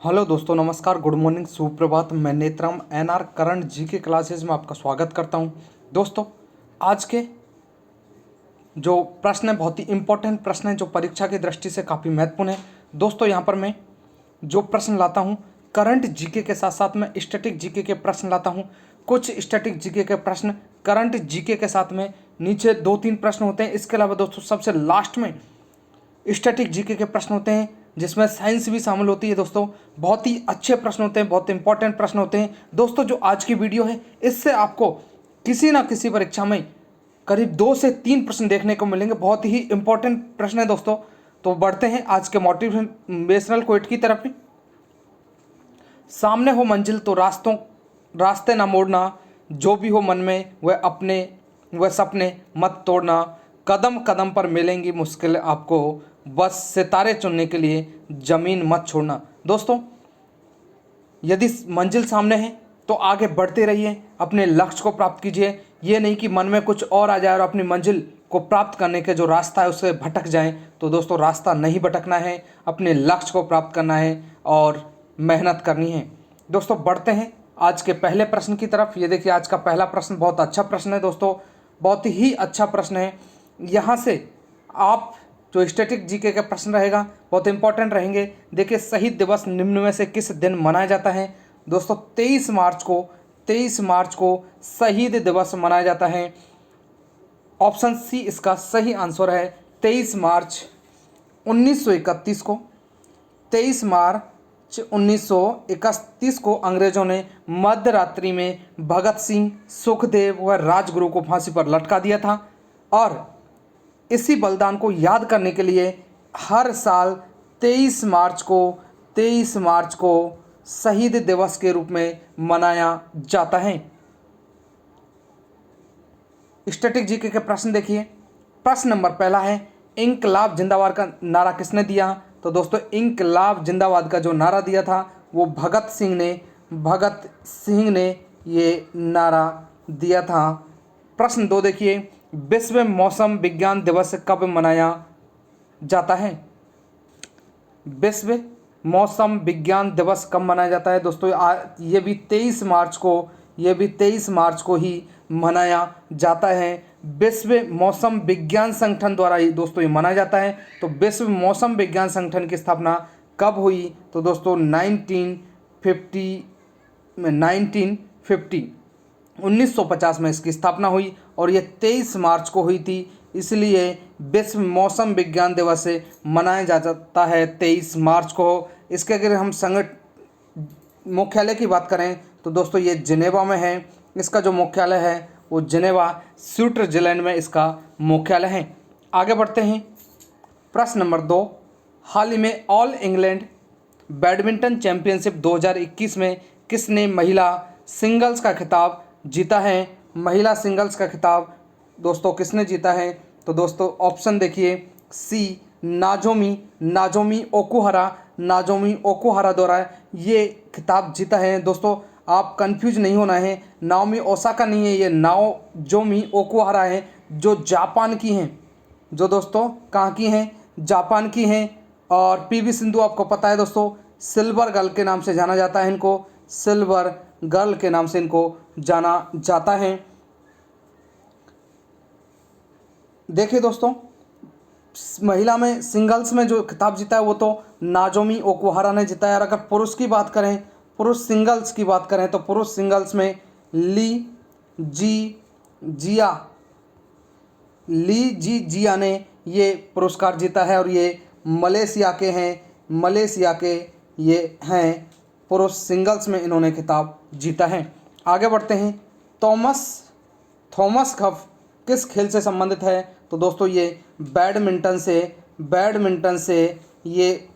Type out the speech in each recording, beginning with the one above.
Hello दोस्तों, नमस्कार, good morning, सुप्रभात। मैं नेत्रम एनआर करंट जीके क्लासेस में आपका स्वागत करता हूं। दोस्तों, आज के जो प्रश्न है बहुत ही इंपॉर्टेंट प्रश्न है जो परीक्षा की दृष्टि से काफ़ी महत्वपूर्ण है। दोस्तों, यहाँ पर मैं जो प्रश्न लाता हूँ करंट जीके के साथ साथ मैं स्टैटिक जीके के प्रश्न लाता हूँ। कुछ स्टैटिक जीके के प्रश्न करंट जीके के साथ में नीचे 2-3 प्रश्न होते हैं। इसके अलावा दोस्तों सबसे लास्ट में स्टैटिक जीके के प्रश्न होते हैं जिसमें साइंस भी शामिल होती है। दोस्तों, बहुत ही अच्छे प्रश्न होते हैं, बहुत इंपॉर्टेंट प्रश्न होते हैं। दोस्तों, जो आज की वीडियो है इससे आपको किसी ना किसी परीक्षा में करीब 2 से 3 प्रश्न देखने को मिलेंगे। बहुत ही इंपॉर्टेंट प्रश्न है दोस्तों। तो बढ़ते हैं आज के मोटिवेशनल क्विज की तरफ। सामने हो मंजिल तो रास्ते ना मोड़ना, जो भी हो मन में वह सपने मत तोड़ना, कदम कदम पर मिलेंगी मुश्किल आपको, बस सितारे चुनने के लिए ज़मीन मत छोड़ना। दोस्तों, यदि मंजिल सामने है तो आगे बढ़ते रहिए, अपने लक्ष्य को प्राप्त कीजिए। ये नहीं कि मन में कुछ और आ जाए और अपनी मंजिल को प्राप्त करने के जो रास्ता है उससे भटक जाएं। तो दोस्तों, रास्ता नहीं भटकना है, अपने लक्ष्य को प्राप्त करना है और मेहनत करनी है। दोस्तों, बढ़ते हैं आज के पहले प्रश्न की तरफ। ये देखिए, आज का पहला प्रश्न बहुत अच्छा प्रश्न है दोस्तों, बहुत ही अच्छा प्रश्न है। यहाँ से आप जो स्टैटिक जीके का प्रश्न रहेगा बहुत इंपॉर्टेंट रहेंगे। देखिए, शहीद दिवस निम्न में से किस दिन मनाया जाता है? दोस्तों, 23 मार्च को शहीद दिवस मनाया जाता है। ऑप्शन सी इसका सही आंसर है। 23 मार्च 1931 को 23 मार्च 1931 को अंग्रेजों ने मध्यरात्रि में भगत सिंह, सुखदेव व राजगुरु को फांसी पर लटका दिया था। और इसी बलिदान को याद करने के लिए हर साल 23 मार्च को शहीद दिवस के रूप में मनाया जाता है। स्टैटिक जीके के प्रश्न देखिए। प्रश्न नंबर पहला है, इंकलाब जिंदाबाद का नारा किसने दिया? तो दोस्तों, इंकलाब जिंदाबाद का जो नारा दिया था वो भगत सिंह ने ये नारा दिया था। प्रश्न 2 देखिए, विश्व मौसम विज्ञान दिवस कब मनाया जाता है? विश्व मौसम विज्ञान दिवस कब मनाया जाता है? दोस्तों, ये भी 23 मार्च को ही मनाया जाता है। विश्व मौसम विज्ञान संगठन द्वारा ही दोस्तों ये मनाया जाता है। तो विश्व मौसम विज्ञान संगठन की स्थापना कब हुई? तो दोस्तों 1950 में इसकी स्थापना हुई और ये 23 मार्च को हुई थी। इसलिए विश्व मौसम विज्ञान दिवस से मनाया जाता है 23 मार्च को। इसके अगर हम मुख्यालय की बात करें तो दोस्तों ये जिनेवा में है। इसका जो मुख्यालय है वो जिनेवा स्विट्जरलैंड में इसका मुख्यालय है। आगे बढ़ते हैं। प्रश्न नंबर 2, हाल ही में ऑल इंग्लैंड बैडमिंटन चैंपियनशिप 2021 में किसने महिला सिंगल्स का खिताब जीता है? महिला सिंगल्स का खिताब दोस्तों किसने जीता है? तो दोस्तों ऑप्शन देखिए, सी नाजोमी ओकुहारा द्वारा ये खिताब जीता है। दोस्तों, आप कंफ्यूज नहीं होना है, नाओमी ओसाका नहीं है, ये नाओजोमी ओकुहारा है जो जापान की हैं, जो दोस्तों कहाँ की हैं? जापान की हैं। और पीवी सिंधु आपको पता है दोस्तों, सिल्वर गर्ल के नाम से जाना जाता है इनको, सिल्वर गर्ल के नाम से इनको जाना जाता है। देखिए दोस्तों, महिला में सिंगल्स में जो खिताब जीता है वो तो नाजोमी ओकुहारा ने जीता है। और अगर पुरुष की बात करें, पुरुष सिंगल्स की बात करें तो पुरुष सिंगल्स में ली जी जिया ने ये पुरस्कार जीता है और ये मलेशिया के ये हैं, पुरुष सिंगल्स में इन्होंने खिताब जीता है। आगे बढ़ते हैं। थॉमस कप किस खेल से संबंधित है? तो दोस्तों ये बैडमिंटन से ये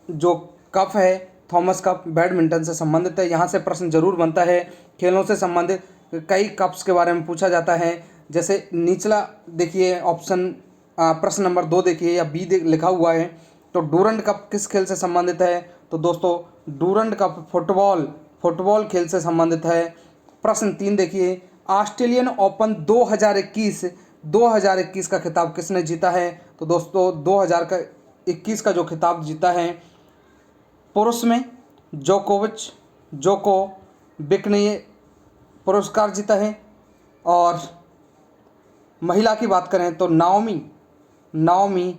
जो कप है थॉमस कप बैडमिंटन से संबंधित है। यहाँ से प्रश्न जरूर बनता है, खेलों से संबंधित कई कप्स के बारे में पूछा जाता है। जैसे निचला देखिए ऑप्शन, प्रश्न नंबर 2 देखिए या बी लिखा हुआ है, तो डूरंड कप किस खेल से संबंधित है? तो दोस्तों डूरंड कप फुटबॉल खेल से संबंधित है। प्रश्न 3 देखिए, ऑस्ट्रेलियन ओपन 2021 का खिताब किसने जीता है? तो दोस्तों 2021 का जो खिताब जीता है पुरुष में जोकोविक ने ये पुरस्कार जीता है। और महिला की बात करें तो नाओमी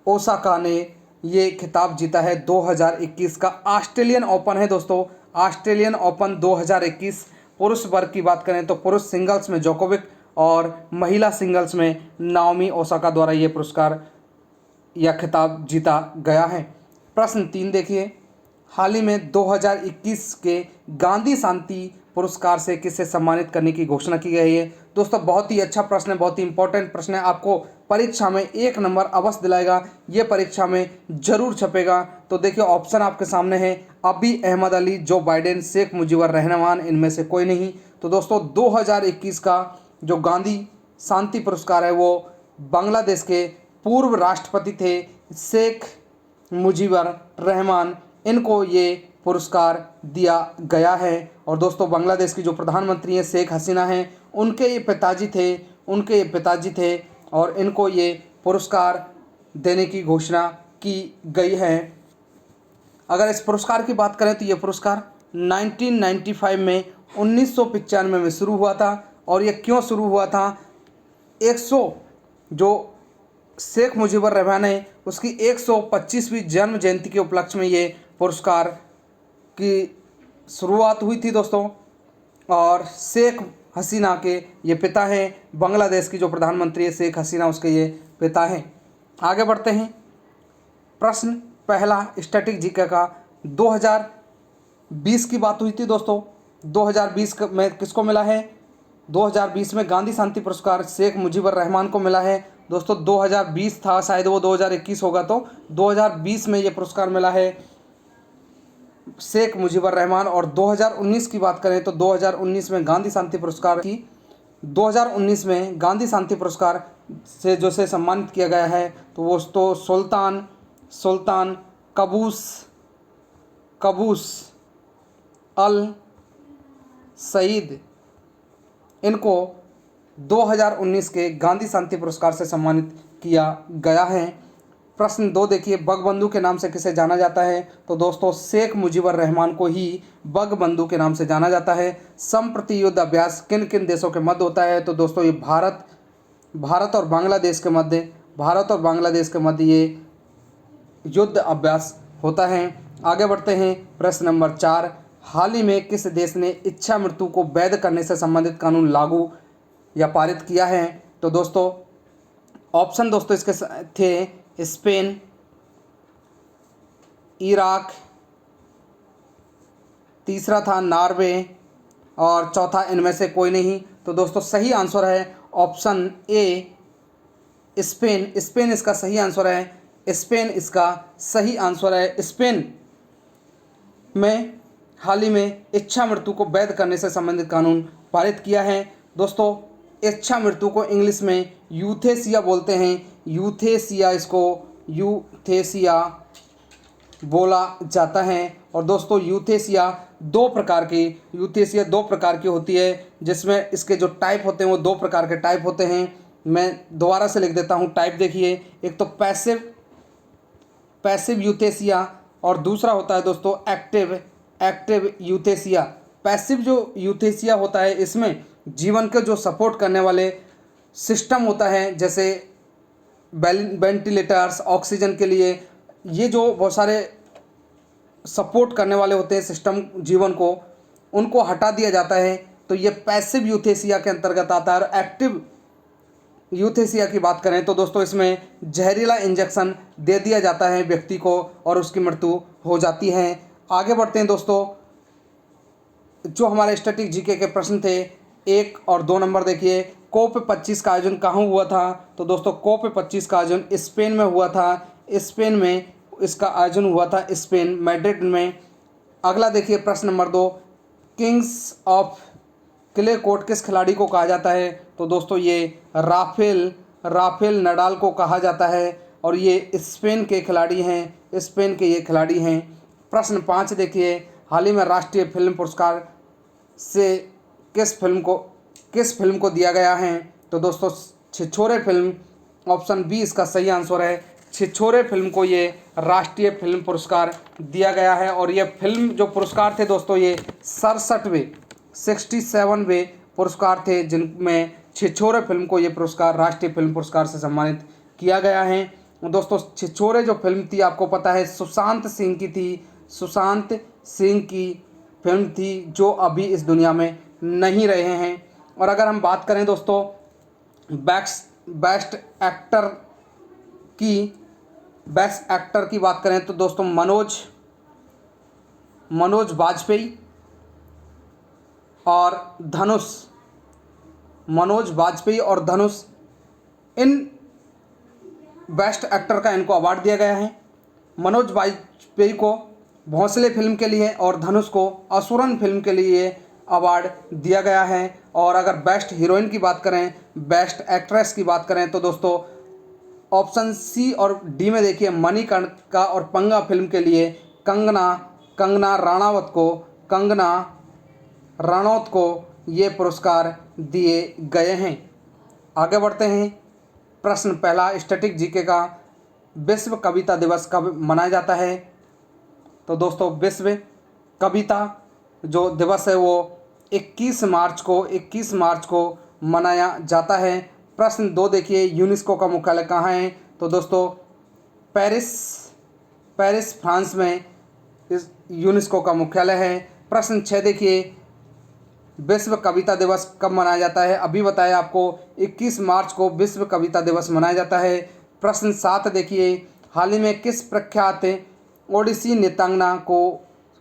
ओसाका ने ये खिताब जीता है 2021 का। ऑस्ट्रेलियन ओपन है दोस्तों, ऑस्ट्रेलियन ओपन 2021। पुरुष वर्ग की बात करें तो पुरुष सिंगल्स में जोकोविक और महिला सिंगल्स में नाओमी ओसाका द्वारा ये पुरस्कार या खिताब जीता गया है। प्रश्न 3 देखिए, हाल ही में 2021 के गांधी शांति पुरस्कार से किसे सम्मानित करने की घोषणा की गई है। दोस्तों बहुत ही अच्छा प्रश्न है, बहुत ही इंपॉर्टेंट प्रश्न है, आपको परीक्षा में 1 नंबर अवश्य दिलाएगा, ये परीक्षा में जरूर छपेगा। तो देखिए ऑप्शन आपके सामने है, अबी अहमद अली, जो बाइडेन, शेख मुजीबुर रहमान, इनमें से कोई नहीं। तो दोस्तों 2021 का जो गांधी शांति पुरस्कार है वो बांग्लादेश के पूर्व राष्ट्रपति थे शेख मुजीबुर रहमान, इनको ये पुरस्कार दिया गया है। और दोस्तों बांग्लादेश की जो प्रधानमंत्री हैं शेख हसीना हैं, उनके ये पिताजी थे और इनको ये पुरस्कार देने की घोषणा की गई है। अगर इस पुरस्कार की बात करें तो ये पुरस्कार 1995 में 1995 में शुरू हुआ था। और ये क्यों शुरू हुआ था, 100 जो शेख मुजीबुर रहमान है उसकी 125वीं जन्म जयंती के उपलक्ष्य में ये पुरस्कार की शुरुआत हुई थी दोस्तों। और शेख हसीना के ये पिता हैं, बांग्लादेश की जो प्रधानमंत्री है शेख हसीना, उसके ये पिता हैं। आगे बढ़ते हैं। प्रश्न पहला स्टैटिक जीके का, 2020 की बात हुई थी दोस्तों। 2020 में किसको मिला है, 2020 में गांधी शांति पुरस्कार शेख मुजीबुर रहमान को मिला है। दोस्तों 2020 था, शायद वो 2021 होगा, तो 2020 में ये पुरस्कार मिला है शेख मुजीबुर रहमान। और 2019 की बात करें तो 2019 में गांधी शांति पुरस्कार की 2019 में गांधी शांति पुरस्कार से जो से सम्मानित किया गया है तो वो तो सुल्तान कबूस अल सईद, इनको 2019 के गांधी शांति पुरस्कार से सम्मानित किया गया है। प्रश्न 2 देखिए, बंगबंधु के नाम से किसे जाना जाता है। तो दोस्तों शेख मुजीबुर रहमान को ही बंगबंधु के नाम से जाना जाता है। संप्रति युद्ध अभ्यास किन किन देशों के मध्य होता है। तो दोस्तों ये भारत और बांग्लादेश के मध्य ये युद्ध अभ्यास होता है। आगे बढ़ते हैं। प्रश्न नंबर 4, हाल ही में किस देश ने इच्छा मृत्यु को वैध करने से संबंधित कानून लागू या पारित किया है। तो दोस्तों ऑप्शन दोस्तों इसके थे स्पेन, इराक, तीसरा था नॉर्वे और चौथा इनमें से कोई नहीं। तो दोस्तों सही आंसर है ऑप्शन ए स्पेन। स्पेन इसका सही आंसर है। स्पेन में हाल ही में इच्छा मृत्यु को वैध करने से संबंधित कानून पारित किया है। दोस्तों इच्छा मृत्यु को इंग्लिश में यूथेसिया बोलते हैं। यूथेसिया बोला जाता है। और दोस्तों यूथेसिया दो प्रकार की होती है, जिसमें इसके जो टाइप होते हैं वो 2 प्रकार के टाइप होते हैं। मैं दोबारा से लिख देता हूँ टाइप देखिए। एक तो पैसिव यूथेसिया और दूसरा होता है दोस्तों एक्टिव यूथेसिया। पैसिव जो यूथेसिया होता है इसमें जीवन के जो सपोर्ट करने वाले सिस्टम होता है, जैसे वेंटिलेटर्स, ऑक्सीजन के लिए, ये जो बहुत सारे सपोर्ट करने वाले होते हैं सिस्टम जीवन को, उनको हटा दिया जाता है। तो ये पैसिव यूथेसिया के अंतर्गत आता है। और एक्टिव यूथेसिया की बात करें तो दोस्तों इसमें जहरीला इंजेक्शन दे दिया जाता है व्यक्ति को और उसकी मृत्यु हो जाती है। आगे बढ़ते हैं दोस्तों। जो हमारे स्टैटिक जीके के प्रश्न थे 1 और 2 नंबर देखिए। कोप 25 का आयोजन कहाँ हुआ था। तो दोस्तों कोप 25 का आयोजन स्पेन में हुआ था। स्पेन में इसका आयोजन हुआ था, स्पेन मैड्रिड में। अगला देखिए प्रश्न number 2, Kings of clay court किस खिलाड़ी को कहा जाता है। तो दोस्तों ये राफेल नडाल को कहा जाता है और ये स्पेन के खिलाड़ी हैं। प्रश्न 5 देखिए, हाल ही में राष्ट्रीय फिल्म पुरस्कार से किस फिल्म को दिया गया है। तो दोस्तों छिछोरे फिल्म, ऑप्शन बी इसका सही आंसर है। छिछोरे फिल्म को ये राष्ट्रीय फिल्म पुरस्कार दिया गया है। और ये फिल्म जो पुरस्कार थे दोस्तों, ये 67वें पुरस्कार थे, जिनमें छिछोरे फिल्म को ये पुरस्कार राष्ट्रीय फिल्म पुरस्कार से सम्मानित किया गया है। दोस्तों छिछोरे जो फिल्म थी, आपको पता है सुशांत सिंह की थी, सुशांत सिंह की फिल्म थी, जो अभी इस दुनिया में नहीं रहे हैं। और अगर हम बात करें दोस्तों बेस्ट एक्टर की बात करें तो दोस्तों मनोज वाजपेयी और धनुष इन बेस्ट एक्टर का इनको अवार्ड दिया गया है। मनोज वाजपेयी को भोंसले फिल्म के लिए और धनुष को असुरन फिल्म के लिए अवार्ड दिया गया है। और अगर बेस्ट हीरोइन की बात करें, बेस्ट एक्ट्रेस की बात करें तो दोस्तों ऑप्शन सी और डी में देखिए मणिकर्णिका और पंगा फिल्म के लिए कंगना रनौत को ये पुरस्कार दिए गए हैं। आगे बढ़ते हैं। प्रश्न पहला स्टैटिक जीके का, विश्व कविता दिवस कब मनाया जाता है? तो दोस्तों विश्व कविता जो दिवस है वो 21 मार्च को मनाया जाता है। प्रश्न 2 देखिए यूनेस्को का मुख्यालय कहाँ है? तो दोस्तों पेरिस फ्रांस में इस यूनेस्को का मुख्यालय है। प्रश्न 6 देखिए विश्व कविता दिवस कब मनाया जाता है? अभी बताया आपको 21 मार्च को विश्व कविता दिवस मनाया जाता है। प्रश्न 7 देखिए हाल ही में किस प्रख्यात ओडिसी नृत्यांगना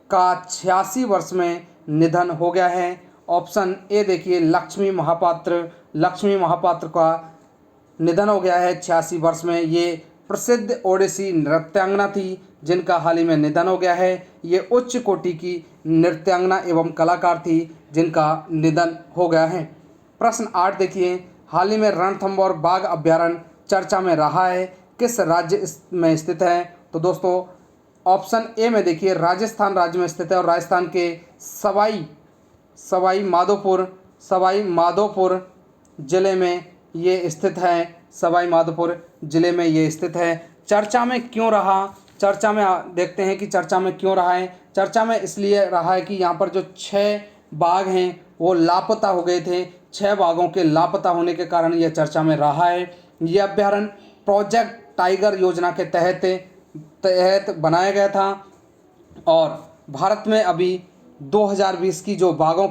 का 86 वर्ष में निधन हो गया है? ऑप्शन ए देखिए लक्ष्मी महापात्र का निधन हो गया है 86 वर्ष में। ये प्रसिद्ध ओडिसी नृत्यांगना थी जिनका हाल ही में निधन हो गया है। ये उच्च कोटि की नृत्यांगना एवं कलाकार थी जिनका निधन हो गया है। प्रश्न 8 देखिए हाल ही में रणथंभौर बाघ अभ्यारण्य चर्चा में रहा है, किस राज्य में स्थित है? तो दोस्तों ऑप्शन ए में देखिए राजस्थान राज्य में स्थित है और राजस्थान के सवाई माधोपुर जिले में ये स्थित है। सवाई माधोपुर जिले में ये स्थित है। चर्चा में क्यों रहा? चर्चा में देखते हैं कि चर्चा में क्यों रहा है। चर्चा में इसलिए रहा है कि यहाँ पर जो 6 बाघ हैं वो लापता हो गए थे। 6 बाघों के लापता होने के कारण यह चर्चा में रहा है। यह अभ्यारण्य प्रोजेक्ट टाइगर योजना के तहत बनाया गया था और भारत में अभी 2020 की जो बाघों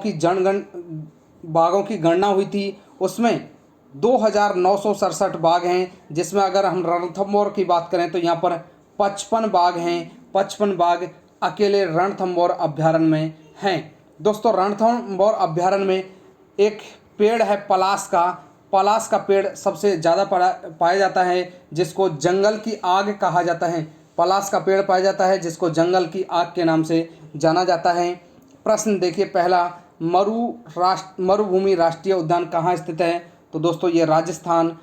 की गणना हुई थी उसमें 2967 बाघ हैं, जिसमें अगर हम रणथंभौर की बात करें तो यहाँ पर 55 बाघ हैं। 55 बाघ अकेले रणथंभौर अभ्यारण्य में हैं। दोस्तों रणथंभौर अभ्यारण्य में एक पेड़ है पलाश का पेड़ सबसे ज़्यादा पाया जाता है, जिसको जंगल की आग कहा जाता है। पलाश का पेड़ पाया जाता है जिसको जंगल की आग के नाम से जाना जाता है। प्रश्न देखिए पहला मरुभूमि राष्ट्रीय उद्यान कहाँ स्थित है? तो दोस्तों ये राजस्थान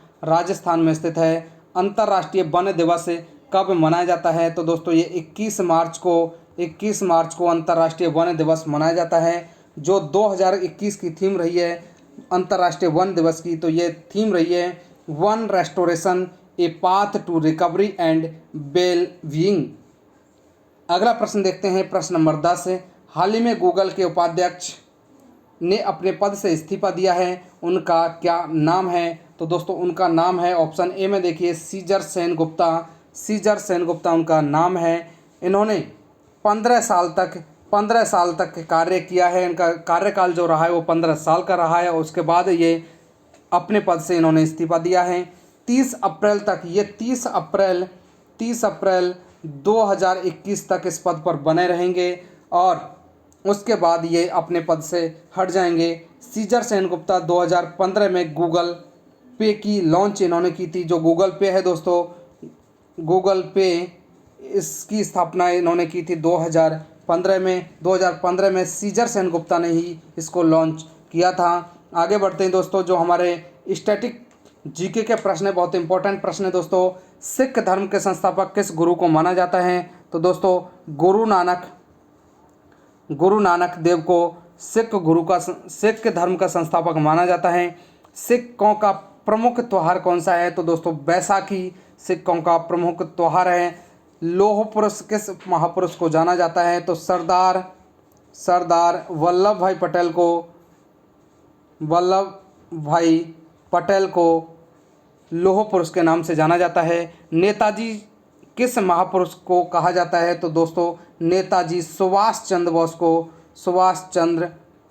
में स्थित है। अंतर्राष्ट्रीय वन दिवस कब मनाया जाता है? तो दोस्तों ये 21 मार्च को अंतर्राष्ट्रीय वन दिवस मनाया जाता है। जो 2021 की थीम रही है अंतर्राष्ट्रीय वन दिवस की, तो ये थीम रही है one restoration a path to recovery and well being. अगला प्रश्न देखते हैं। प्रश्न नंबर 10 हाल ही में गूगल के उपाध्यक्ष ने अपने पद से इस्तीफा दिया है, उनका क्या नाम है? तो दोस्तों उनका नाम है ऑप्शन ए में देखिए सीजर सेन गुप्ता उनका नाम है। इन्होंने 15 साल तक कार्य किया है। इनका कार्यकाल जो रहा है वो 15 साल का रहा है। उसके बाद ये अपने पद से इन्होंने इस्तीफा दिया है। 30 अप्रैल 2021 तक इस पद पर बने रहेंगे और उसके बाद ये अपने पद से हट जाएंगे। सीजर सेन गुप्ता 2015 में गूगल पे की लॉन्च इन्होंने की थी। जो गूगल पे है दोस्तों, गूगल पे इसकी स्थापना इन्होंने की थी 2015 में सीजर सेन गुप्ता ने ही इसको लॉन्च किया था। आगे बढ़ते हैं दोस्तों। जो हमारे स्टैटिक जीके के प्रश्न है, बहुत इंपॉर्टेंट प्रश्न है दोस्तों। सिख धर्म के संस्थापक किस गुरु को माना जाता है? तो दोस्तों गुरु नानक देव को सिख धर्म का संस्थापक माना जाता है। सिखों का प्रमुख त्यौहार कौन सा है? तो दोस्तों बैसाखी सिखों का प्रमुख त्यौहार है। लौह पुरुष किस महापुरुष को जाना जाता है? तो सरदार वल्लभ भाई पटेल को लौह पुरुष के नाम से जाना जाता है। नेताजी किस महापुरुष को कहा जाता है? तो दोस्तों नेताजी सुभाष चंद्र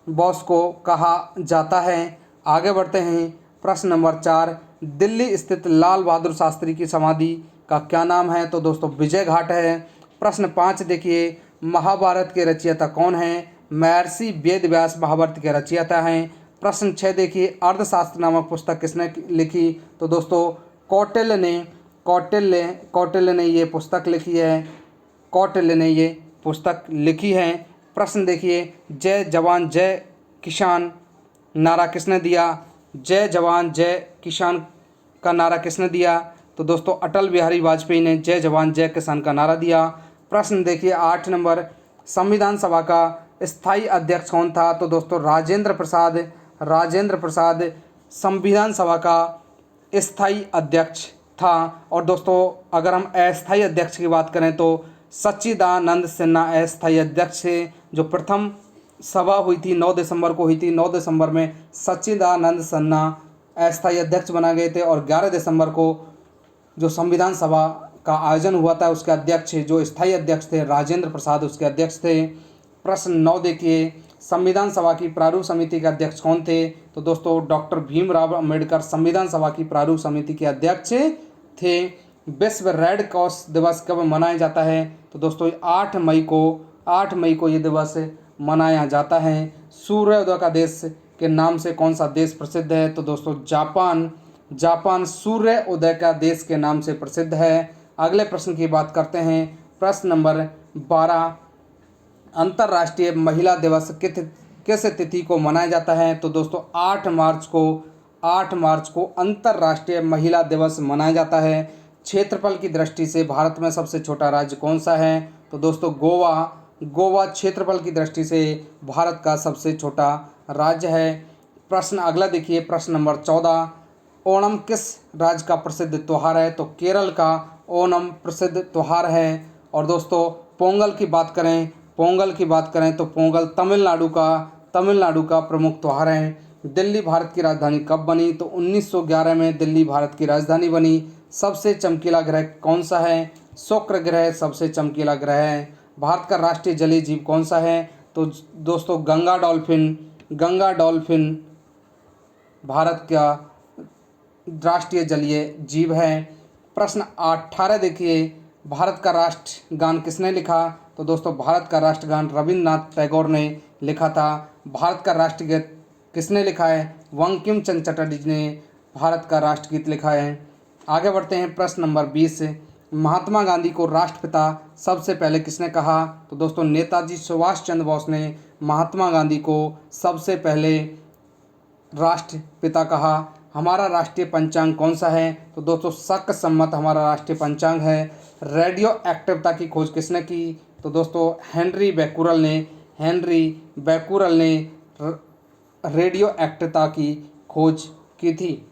बोस को कहा जाता है। आगे बढ़ते हैं। प्रश्न नंबर 4, दिल्ली स्थित लाल बहादुर शास्त्री की समाधि का क्या नाम है? तो दोस्तों विजय घाट है। प्रश्न 5 देखिए, महाभारत के रचयिता कौन हैं? महर्षि वेद व्यास महाभारत के रचयिता हैं। प्रश्न 6 देखिए, अर्थशास्त्र नामक पुस्तक किसने लिखी? तो दोस्तों कौटिल्य ने ये पुस्तक लिखी है। कौटिल्य ने ये पुस्तक लिखी है। प्रश्न देखिए, जय जवान जय किसान नारा किसने दिया? जय जवान जय किसान का नारा किसने दिया? तो दोस्तों अटल बिहारी वाजपेयी ने जय जवान जय किसान का नारा दिया। प्रश्न देखिए 8 नंबर, संविधान सभा का स्थायी अध्यक्ष कौन था? तो दोस्तों राजेंद्र प्रसाद संविधान सभा का स्थायी अध्यक्ष था। और दोस्तों अगर हम अस्थायी अध्यक्ष की बात करें तो सच्चिदानंद सिन्हा अस्थायी अध्यक्ष थे। जो प्रथम सभा हुई थी 9 दिसंबर को हुई थी। 9 दिसंबर में सच्चिदानंद सिन्हा अस्थायी अध्यक्ष बना गए थे और 11 दिसंबर को जो संविधान सभा का आयोजन हुआ था उसके अध्यक्ष जो स्थायी अध्यक्ष थे राजेंद्र प्रसाद उसके अध्यक्ष थे। प्रश्न 9 देखिए, संविधान सभा की प्रारूप समिति के अध्यक्ष कौन थे? तो दोस्तों डॉक्टर भीमराव अंबेडकर संविधान सभा की प्रारूप समिति के अध्यक्ष थे। विश्व रेड क्रॉस दिवस कब मनाया जाता है? तो दोस्तों 8 मई को ये दिवस मनाया जाता है। सूर्योदय का देश के नाम से कौन सा देश प्रसिद्ध है? तो दोस्तों जापान सूर्योदय का देश के नाम से प्रसिद्ध है। अगले प्रश्न की बात करते हैं। प्रश्न नंबर 12, अंतर्राष्ट्रीय महिला दिवस किस तिथि को मनाया जाता है? तो दोस्तों 8 मार्च को अंतर्राष्ट्रीय महिला दिवस मनाया जाता है। क्षेत्रफल की दृष्टि से भारत में सबसे छोटा राज्य कौन सा है? तो दोस्तों गोवा क्षेत्रफल की दृष्टि से भारत का सबसे छोटा राज्य है। प्रश्न अगला देखिए, प्रश्न नंबर 14, ओणम किस राज्य का प्रसिद्ध त्यौहार है? तो केरल का ओणम प्रसिद्ध त्यौहार है। और दोस्तों पोंगल की बात करें तो पोंगल तमिलनाडु का प्रमुख त्यौहार है। दिल्ली भारत की राजधानी कब बनी? तो 1911 में दिल्ली भारत की राजधानी बनी। सबसे चमकीला ग्रह कौन सा है? शुक्र ग्रह सबसे चमकीला ग्रह है। भारत का राष्ट्रीय जलीय जीव कौन सा है? तो दोस्तों गंगा डॉल्फिन भारत का राष्ट्रीय जलीय जीव है। प्रश्न 18 देखिए, भारत का राष्ट्रगान किसने लिखा? तो दोस्तों भारत का राष्ट्रगान रविंद्रनाथ टैगोर ने लिखा था। भारत का राष्ट्रगीत किसने लिखा है? बंकिम चंद्र चटर्जी ने भारत का राष्ट्रगीत लिखा है। आगे बढ़ते हैं। प्रश्न नंबर 20, महात्मा गांधी को राष्ट्रपिता सबसे पहले किसने कहा? तो दोस्तों नेताजी सुभाष चंद्र बोस ने महात्मा गांधी को सबसे पहले राष्ट्रपिता कहा। हमारा राष्ट्रीय पंचांग कौन सा है? तो दोस्तों शक सम्मत हमारा राष्ट्रीय पंचांग है। रेडियो एक्टिवता की खोज किसने की? तो दोस्तों हेनरी बैकुरल ने रेडियो एक्टिवता की खोज की थी।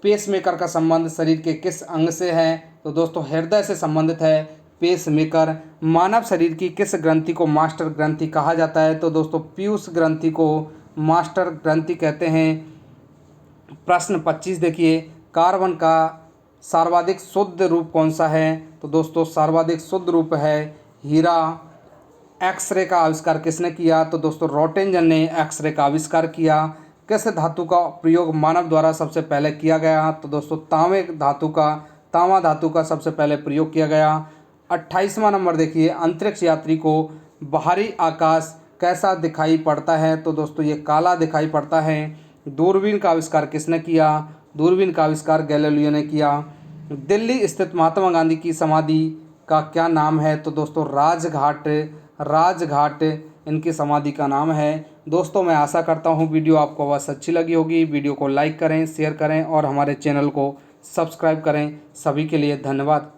पेसमेकर का संबंध शरीर के किस अंग से है? तो दोस्तों हृदय से संबंधित है पेसमेकर। मानव शरीर की किस ग्रंथि को मास्टर ग्रंथि कहा जाता है? तो दोस्तों पीयूष ग्रंथि को मास्टर ग्रंथि कहते हैं। प्रश्न 25 देखिए, कार्बन का सर्वाधिक शुद्ध रूप कौन सा है? तो दोस्तों सर्वाधिक शुद्ध रूप है हीरा। एक्सरे का आविष्कार किसने किया? तो दोस्तों रोटेंजन ने एक्सरे का आविष्कार किया। किस धातु का प्रयोग मानव द्वारा सबसे पहले किया गया? तो दोस्तों तांबा धातु का सबसे पहले प्रयोग किया गया। 28वां नंबर देखिए, अंतरिक्ष यात्री को बाहरी आकाश कैसा दिखाई पड़ता है? तो दोस्तों ये काला दिखाई पड़ता है। दूरबीन का आविष्कार किसने किया? दूरबीन का आविष्कार गैलीलियो ने किया। दिल्ली स्थित महात्मा गांधी की समाधि का क्या नाम है? तो दोस्तों राजघाट इनकी समाधि का नाम है। दोस्तों मैं आशा करता हूँ वीडियो आपको अवश्य अच्छी लगी होगी। वीडियो को लाइक करें, शेयर करें और हमारे चैनल को सब्सक्राइब करें। सभी के लिए धन्यवाद।